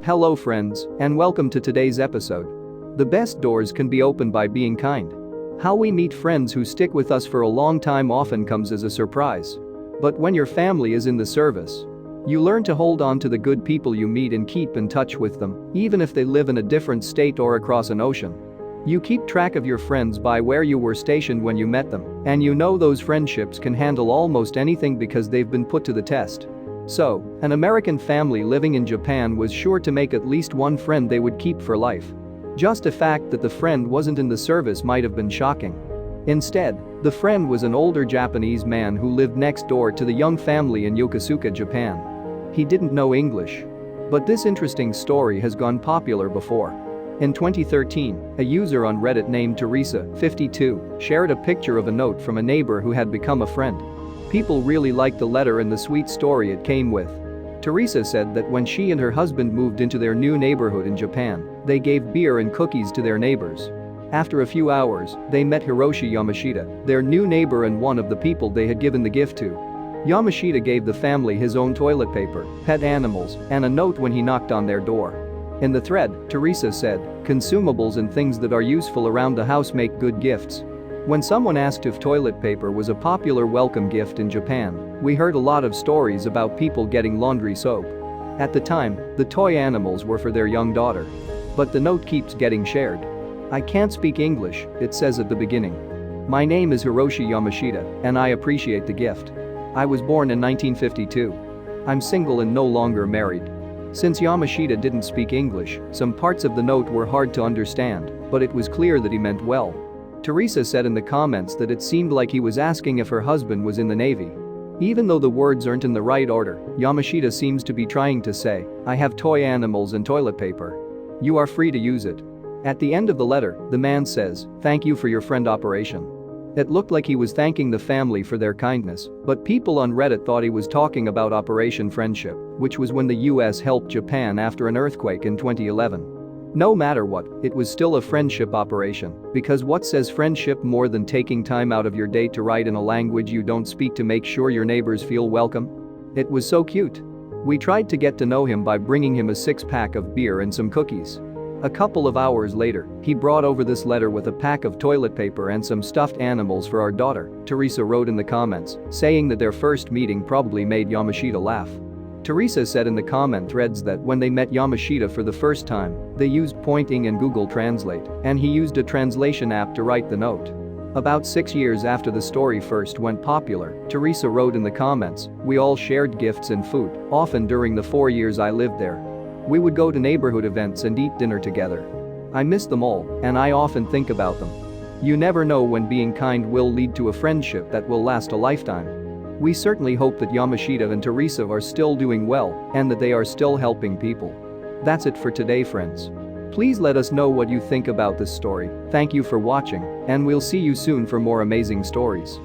Hello friends, and welcome to today's episode. The best doors can be opened by being kind. How we meet friends who stick with us for a long time often comes as a surprise. But when your family is in the service, you learn to hold on to the good people you meet and keep in touch with them, even if they live in a different state or across an ocean. You keep track of your friends by where you were stationed when you met them, and you know those friendships can handle almost anything because they've been put to the test. So, an American family living in Japan was sure to make at least one friend they would keep for life. Just the fact that the friend wasn't in the service might have been shocking. Instead, the friend was an older Japanese man who lived next door to the young family in Yokosuka, Japan. He didn't know English. But this interesting story has gone popular before. In 2013, a user on Reddit named Teresa, 52, shared a picture of a note from a neighbor who had become a friend. People really liked the letter and the sweet story it came with. Teresa said that when she and her husband moved into their new neighborhood in Japan, they gave beer and cookies to their neighbors. After a few hours, they met Hiroshi Yamashita, their new neighbor and one of the people they had given the gift to. Yamashita gave the family his own toilet paper, pet animals, and a note when he knocked on their door. In the thread, Teresa said, "Consumables and things that are useful around the house make good gifts." When someone asked if toilet paper was a popular welcome gift in Japan, we heard a lot of stories about people getting laundry soap. At the time, the toy animals were for their young daughter. But the note keeps getting shared. "I can't speak English," it says at the beginning. "My name is Hiroshi Yamashita, and I appreciate the gift. I was born in 1952. I'm single and no longer married." Since Yamashita didn't speak English, some parts of the note were hard to understand, but it was clear that he meant well. Teresa said in the comments that it seemed like he was asking if her husband was in the Navy. Even though the words aren't in the right order, Yamashita seems to be trying to say, "I have toy animals and toilet paper. You are free to use it." At the end of the letter, the man says, "Thank you for your friend operation." It looked like he was thanking the family for their kindness, but people on Reddit thought he was talking about Operation Friendship, which was when the US helped Japan after an earthquake in 2011. No matter what, it was still a friendship operation, because what says friendship more than taking time out of your day to write in a language you don't speak to make sure your neighbors feel welcome? It was so cute. We tried to get to know him by bringing him a six-pack of beer and some cookies. A couple of hours later, he brought over this letter with a pack of toilet paper and some stuffed animals for our daughter, Teresa wrote in the comments, saying that their first meeting probably made Yamashita laugh. Teresa said in the comment threads that when they met Yamashita for the first time, they used pointing and Google Translate, and he used a translation app to write the note. About 6 years after the story first went popular, Teresa wrote in the comments, "We all shared gifts and food, often during the 4 years I lived there. We would go to neighborhood events and eat dinner together. I miss them all, and I often think about them." You never know when being kind will lead to a friendship that will last a lifetime. We certainly hope that Yamashita and Teresa are still doing well and that they are still helping people. That's it for today, friends. Please let us know what you think about this story. Thank you for watching, and we'll see you soon for more amazing stories.